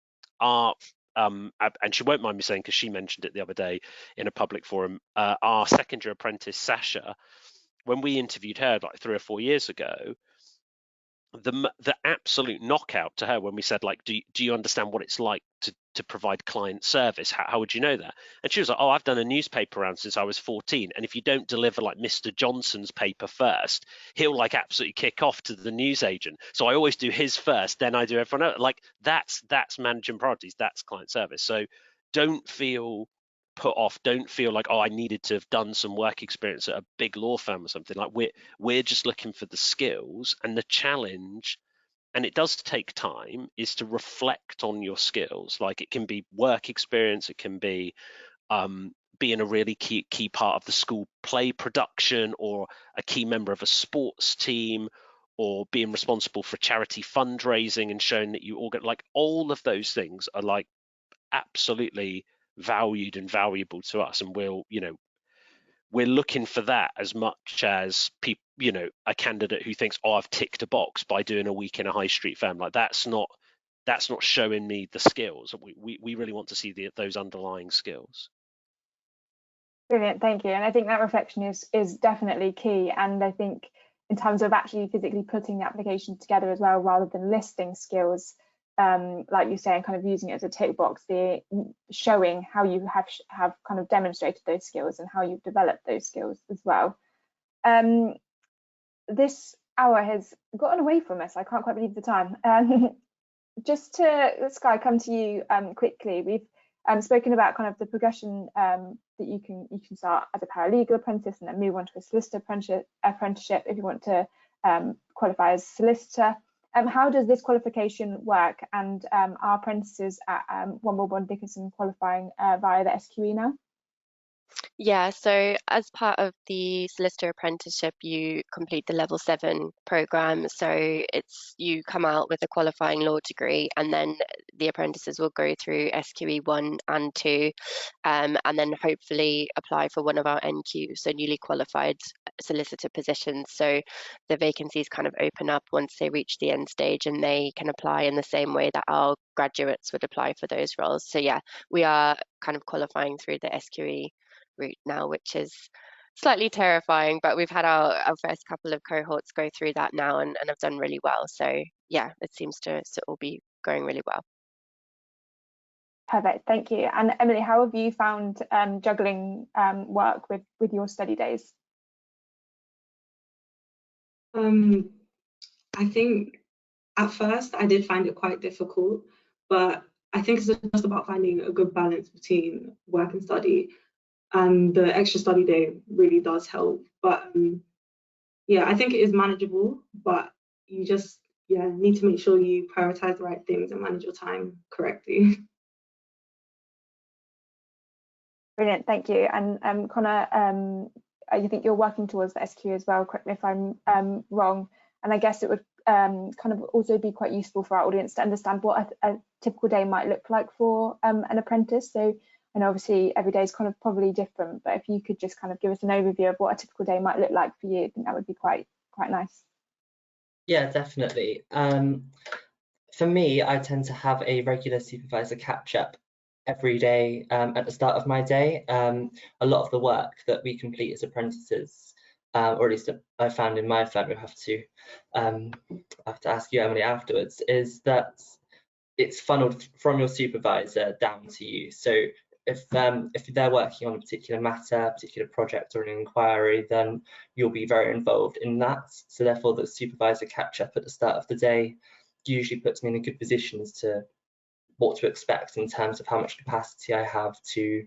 she won't mind me saying, because she mentioned it the other day in a public forum, our second year apprentice Sasha, when we interviewed her like 3 or 4 years ago, the absolute knockout to her when we said, like, do you understand what it's like to provide client service? How would you know that? And she was like, oh, I've done a newspaper round since I was 14, and if you don't deliver like Mr. Johnson's paper first, he'll like absolutely kick off to the newsagent. So I always do his first, then I do everyone else. Like that's managing priorities, that's client service. So don't feel put off, don't feel like, oh, I needed to have done some work experience at a big law firm or something. Like we're just looking for the skills, and the challenge, and it does take time, is to reflect on your skills. Like it can be work experience, it can be being a really key part of the school play production, or a key member of a sports team, or being responsible for charity fundraising and showing that you all get, like, all of those things are like absolutely valued and valuable to us, and we're looking for that as much as people, a candidate who thinks, oh, I've ticked a box by doing a week in a high street firm. Like that's not showing me the skills. We really want to see those underlying skills. Brilliant, thank you. And I think that reflection is definitely key. And I think in terms of actually physically putting the application together as well, rather than listing skills, like you say, and kind of using it as a tick box, showing how you have kind of demonstrated those skills and how you've developed those skills as well. This hour has gotten away from us. I can't quite believe the time. Just to, Skye, come to you quickly. We've spoken about kind of the progression that you can start as a paralegal apprentice and then move on to a solicitor apprenticeship if you want to qualify as solicitor. How does this qualification work, and are apprentices at One Wilborn Dickinson qualifying via the SQE now? Yeah, so as part of the solicitor apprenticeship, you complete the level 7 program. So you come out with a qualifying law degree, and then the apprentices will go through SQE 1 and 2, and then hopefully apply for one of our NQs, so newly qualified solicitor positions. So the vacancies kind of open up once they reach the end stage, and they can apply in the same way that our graduates would apply for those roles. So yeah, we are kind of qualifying through the SQE route now, which is slightly terrifying, but we've had our first couple of cohorts go through that now and have done really well. So yeah, it seems to all be going really well. Perfect, thank you. And Emily, how have you found juggling work with your study days? I think at first I did find it quite difficult, but I think it's just about finding a good balance between work and study. And the extra study day really does help. But yeah, I think it is manageable, but you just need to make sure you prioritize the right things and manage your time correctly. Brilliant, thank you. And Connor, you think you're working towards the SQ as well, correct me if I'm wrong, and I guess it would kind of also be quite useful for our audience to understand what a typical day might look like for an apprentice. So, and obviously every day is kind of probably different, but if you could just kind of give us an overview of what a typical day might look like for you, I think that would be quite nice. Yeah, definitely. For me, I tend to have a regular supervisor catch-up every day at the start of my day. A lot of the work that we complete as apprentices, or at least I found in my firm, I have to ask you, Emily, afterwards, is that it's funneled from your supervisor down to you. So if they're working on a particular matter, a particular project or an inquiry, then you'll be very involved in that. So therefore the supervisor catch up at the start of the day usually puts me in a good position as to what to expect in terms of how much capacity I have to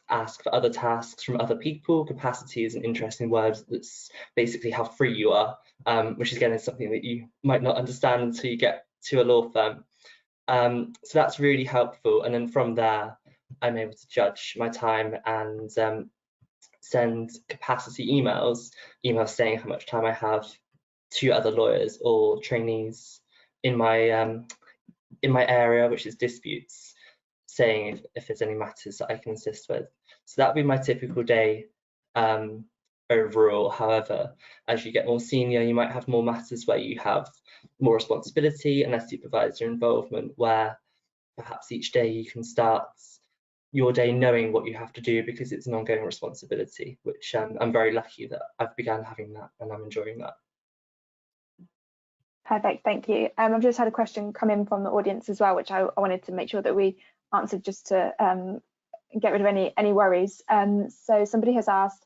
ask for other tasks from other people. Capacity is an interesting word. That's basically how free you are, which again is something that you might not understand until you get to a law firm. So that's really helpful, and then from there I'm able to judge my time and send capacity emails saying how much time I have to other lawyers or trainees in my area, which is disputes. saying if there's any matters that I can assist with. So that'd be my typical day overall. However, as you get more senior, you might have more matters where you have more responsibility and less supervisor involvement, where perhaps each day you can start your day knowing what you have to do because it's an ongoing responsibility, which I'm very lucky that I've begun having that and I'm enjoying that. Perfect, thank you. I've just had a question come in from the audience as well, which I wanted to make sure that we answered just to get rid of any worries. So somebody has asked,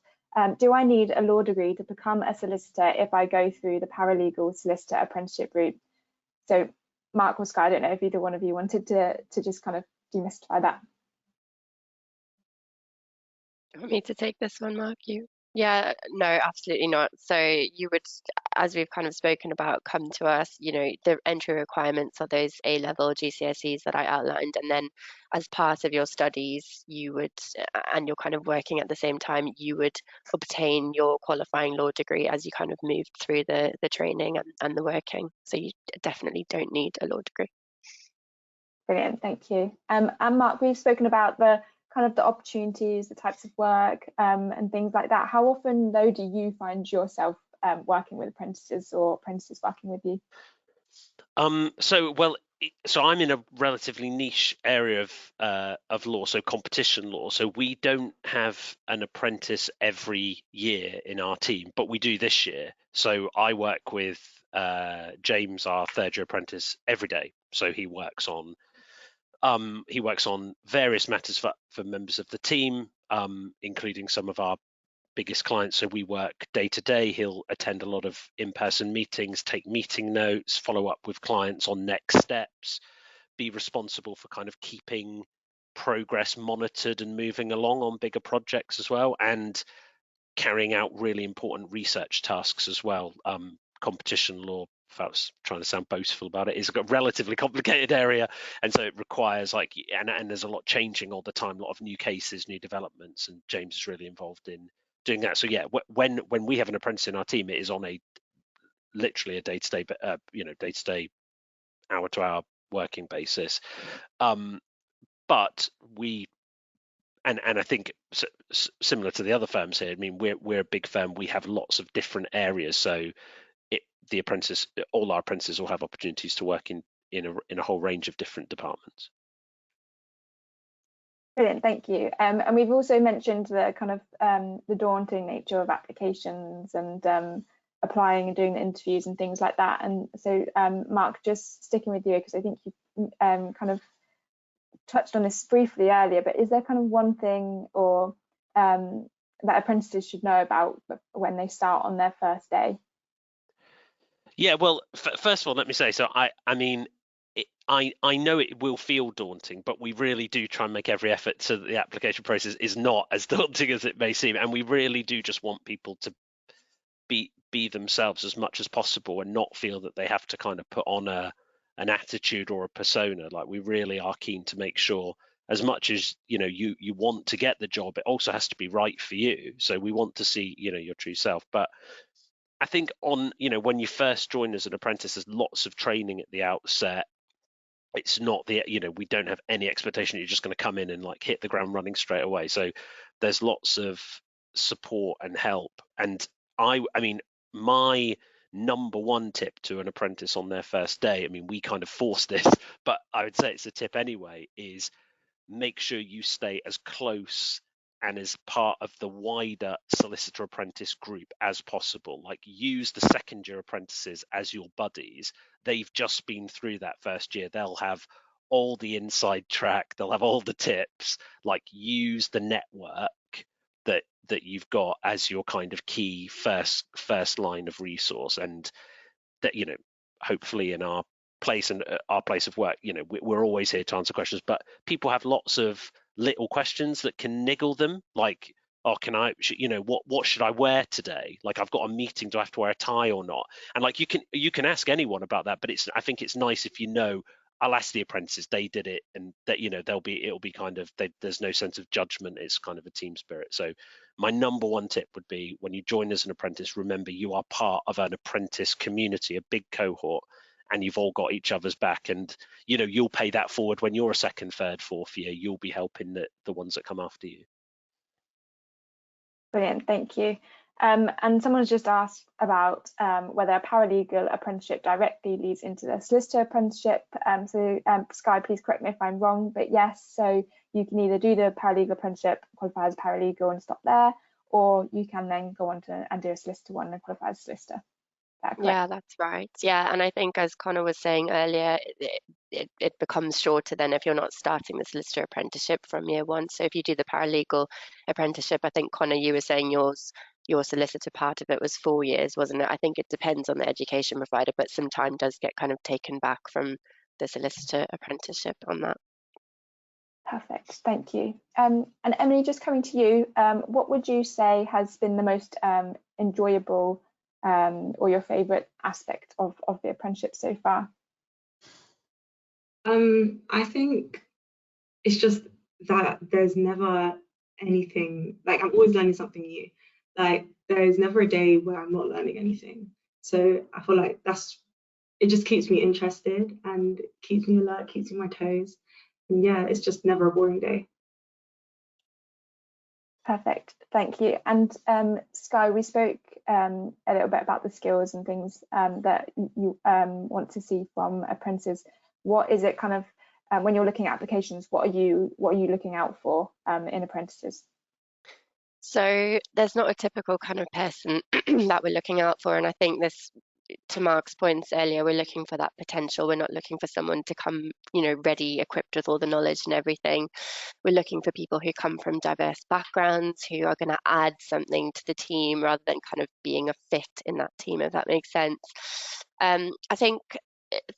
do I need a law degree to become a solicitor if I go through the paralegal solicitor apprenticeship route? So Marc or Skye, I don't know if either one of you wanted to just kind of demystify that. You want me to take this one, Marc? You? Yeah, no, absolutely not. So you would, as we've kind of spoken about, come to us, you know, the entry requirements are those A-level GCSEs that I outlined, and then as part of your studies, you would, and you're kind of working at the same time, you would obtain your qualifying law degree as you kind of moved through the training and the working. So you definitely don't need a law degree. Brilliant, thank you. And Marc, we've spoken about the kind of the opportunities, the types of work and things like that. How often though do you find yourself working with apprentices or apprentices working with you? So I'm in a relatively niche area of law, so competition law. So we don't have an apprentice every year in our team, but we do this year. So I work with James, our third year apprentice, every day. So he works on various matters for members of the team, including some of our biggest clients. So we work day to day. He'll attend a lot of in-person meetings, take meeting notes, follow up with clients on next steps, be responsible for kind of keeping progress monitored and moving along on bigger projects as well, and carrying out really important research tasks as well. Competition law, if I was trying to sound boastful about it, is a relatively complicated area, and so it requires and there's a lot changing all the time, a lot of new cases, new developments, and James is really involved in doing that. So yeah, when we have an apprentice in our team, it is on literally a day-to-day day-to-day, hour-to-hour working basis. But we and I think similar to the other firms here, I mean, we're a big firm. We have lots of different areas, so all our apprentices will have opportunities to work in a whole range of different departments. Brilliant, thank you. And we've also mentioned the kind of the daunting nature of applications and applying and doing the interviews and things like that. And so Marc, just sticking with you, because I think you kind of touched on this briefly earlier, but is there kind of one thing or that apprentices should know about when they start on their first day? Yeah, well, first of all, let me say, so I mean, I know it will feel daunting, but we really do try and make every effort so that the application process is not as daunting as it may seem, and we really do just want people to be themselves as much as possible and not feel that they have to kind of put on an attitude or a persona. Like, we really are keen to make sure, as much as you want to get the job, it also has to be right for you. So we want to see your true self. But I think when you first join as an apprentice, there's lots of training at the outset. It's not we don't have any expectation that you're just going to come in and like hit the ground running straight away. So there's lots of support and help. And I mean, my number one tip to an apprentice on their first day, I mean, we kind of force this, but I would say it's a tip anyway, is make sure you stay as close and as part of the wider solicitor apprentice group as possible. Like, use the second year apprentices as your buddies. They've just been through that first year. They'll have all the inside track, they'll have all the tips. Like, use the network that you've got as your kind of key first line of resource. And that hopefully in our place and our place of work, we're always here to answer questions, but people have lots of little questions that can niggle them, like, oh, can I, what should I wear today? Like, I've got a meeting, do I have to wear a tie or not? And like, you can ask anyone about that, but I think it's nice if I'll ask the apprentices, they did it, and that it'll be kind of, there's no sense of judgment. It's kind of a team spirit. So my number one tip would be, when you join as an apprentice, remember you are part of an apprentice community, a big cohort, and you've all got each other's back, and you know, you'll pay that forward when you're a second, third, fourth year. You'll be helping the ones that come after you. Brilliant, thank you. And someone's just asked about whether a paralegal apprenticeship directly leads into the solicitor apprenticeship. Sky, please correct me if I'm wrong, but yes, so you can either do the paralegal apprenticeship, qualify as a paralegal and stop there, or you can then go on to and do a solicitor one and qualify as a solicitor. Yeah, that's right. Yeah, and I think, as Connor was saying earlier, it becomes shorter then if you're not starting the solicitor apprenticeship from year one. So if you do the paralegal apprenticeship, I think, Connor, you were saying your solicitor part of it was 4 years, wasn't it? I think it depends on the education provider, but some time does get kind of taken back from the solicitor apprenticeship on that. Perfect, thank you. And Emily, just coming to you, what would you say has been the most enjoyable or your favourite aspect of the apprenticeship so far? I think it's just that there's never anything, like I'm always learning something new. Like there's never a day where I'm not learning anything. So I feel like it just keeps me interested and keeps me alert, keeps me on my toes. And yeah, it's just never a boring day. Perfect, thank you. And Sky, we spoke a little bit about the skills and things that you want to see from apprentices. What is it kind of when you're looking at applications? What are you looking out for in apprentices? So there's not a typical kind of person that we're looking out for, and I think this, to Marc's points earlier, we're looking for that potential. We're not looking for someone to come, you know, ready, equipped with all the knowledge and everything. We're looking for people who come from diverse backgrounds, who are going to add something to the team rather than kind of being a fit in that team, if that makes sense. I think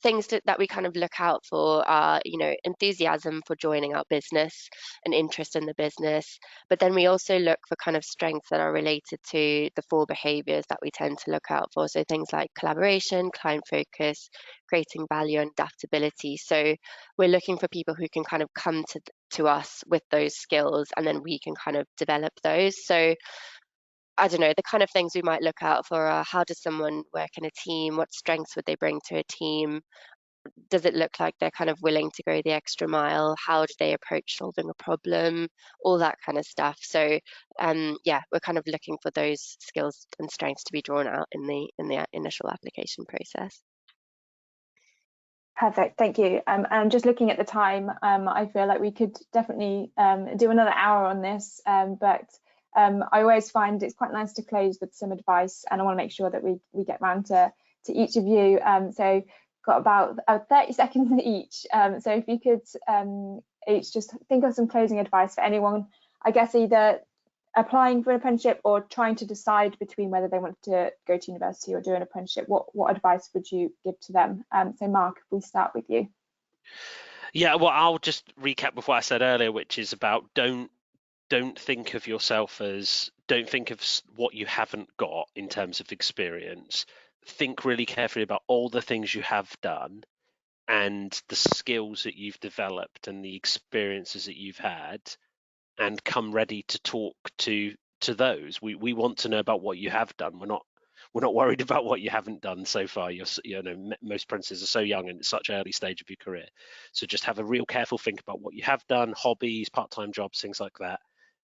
things that we kind of look out for are, you know, enthusiasm for joining our business, an interest in the business, but then we also look for kind of strengths that are related to the 4 behaviors that we tend to look out for. So things like collaboration, client focus, creating value, and adaptability. So we're looking for people who can kind of come to us with those skills, and then we can kind of develop those. So I don't know, the kind of things we might look out for are, how does someone work in a team? What strengths would they bring to a team? Does it look like they're kind of willing to go the extra mile? How do they approach solving a problem? All that kind of stuff. So yeah, we're kind of looking for those skills and strengths to be drawn out in the initial application process. Perfect, thank you. And just looking at the time, I feel like we could definitely do another hour on this, but I always find it's quite nice to close with some advice, and I want to make sure that we get round to each of you. So got about 30 seconds each. So if you could each just think of some closing advice for anyone, I guess either applying for an apprenticeship or trying to decide between whether they want to go to university or do an apprenticeship. What advice would you give to them? So Marc, if we start with you. Yeah, well, I'll just recap with what I said earlier, which is about don't think of yourself as, don't think of what you haven't got in terms of experience. Think really carefully about all the things you have done and the skills that you've developed and the experiences that you've had, and come ready to talk to those. We want to know about what you have done. We're not worried about what you haven't done so far. You know, most apprentices are so young and it's such an early stage of your career. So just have a real careful think about what you have done, hobbies, part-time jobs, things like that,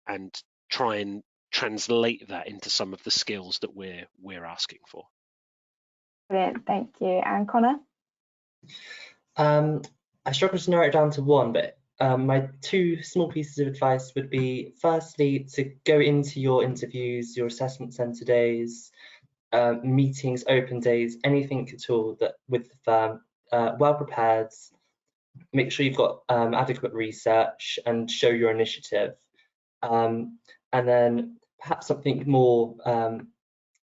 and try and translate that into some of the skills that we're asking for. Brilliant, thank you. And Connor? I struggle to narrow it down to one, but my 2 small pieces of advice would be, firstly, to go into your interviews, your assessment centre days, meetings, open days, anything at all that with the firm, well prepared. Make sure you've got adequate research and show your initiative. And then perhaps something more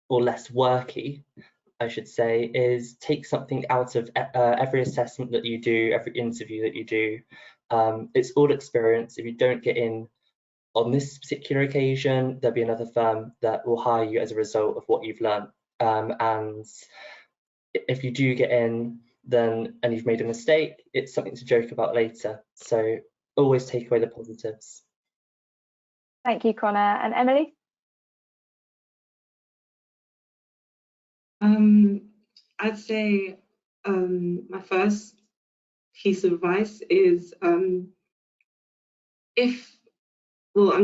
or less worky, I should say, is take something out of every assessment that you do, every interview that you do. It's all experience. If you don't get in on this particular occasion, there'll be another firm that will hire you as a result of what you've learned. And if you do get in, then and you've made a mistake, it's something to joke about later. So always take away the positives. Thank you, Connor. And Emily? I'd say my first piece of advice is I'm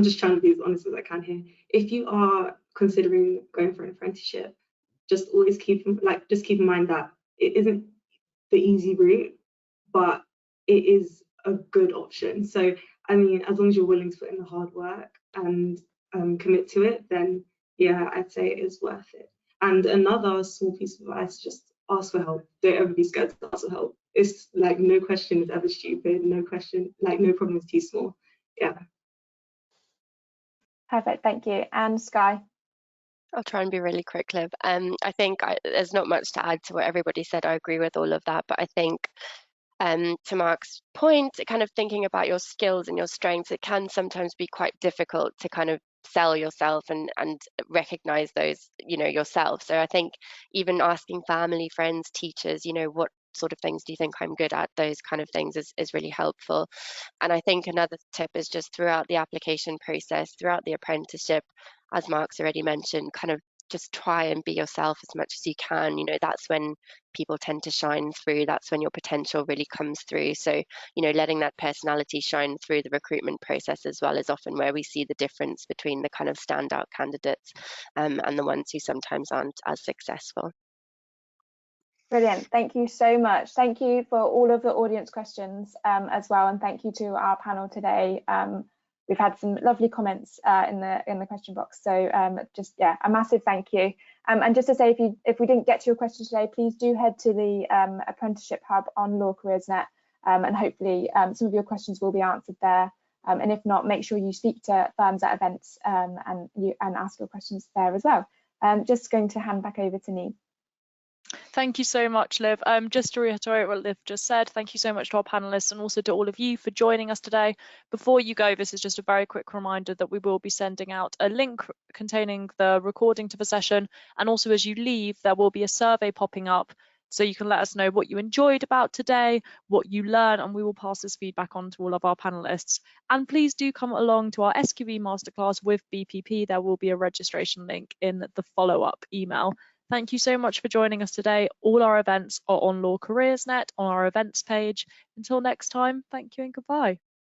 just trying to be as honest as I can here. If you are considering going for an apprenticeship, just always keep in mind that it isn't the easy route, but it is a good option. So, I mean, as long as you're willing to put in the hard work and commit to it, then yeah, I'd say it is worth it. And another small piece of advice, just ask for help. Don't ever be scared to ask for help. It's like no question is ever stupid, no problem is too small. Yeah. Perfect, thank you. And Sky? I'll try and be really quick, Liv. I think there's not much to add to what everybody said. I agree with all of that, but I think to Marc's point, kind of thinking about your skills and your strengths, it can sometimes be quite difficult to kind of sell yourself and recognize those, yourself. So I think even asking family, friends, teachers, what sort of things do you think I'm good at? Those kind of things is really helpful. And I think another tip is just throughout the application process, throughout the apprenticeship, as Marc's already mentioned, kind of just try and be yourself as much as you can. That's when people tend to shine through. That's when your potential really comes through. So, letting that personality shine through the recruitment process as well is often where we see the difference between the kind of standout candidates and the ones who sometimes aren't as successful. Brilliant, thank you so much. Thank you for all of the audience questions as well, and thank you to our panel today. We've had some lovely comments in the question box, so a massive thank you. And just to say, if we didn't get to your question today, please do head to the apprenticeship hub on Law Careers Net, and hopefully some of your questions will be answered there. And if not, make sure you speak to firms at events and ask your questions there as well. Just going to hand back over to Neve. Thank you so much, Liv. Just to reiterate what Liv just said, thank you so much to our panelists and also to all of you for joining us today. Before you go, this is just a very quick reminder that we will be sending out a link containing the recording to the session, and also as you leave, there will be a survey popping up so you can let us know what you enjoyed about today, what you learned, and we will pass this feedback on to all of our panelists. And please do come along to our SQE Masterclass with BPP. There will be a registration link in the follow-up email. Thank you so much for joining us today. All our events are on Law Careers Net on our events page. Until next time, thank you and goodbye.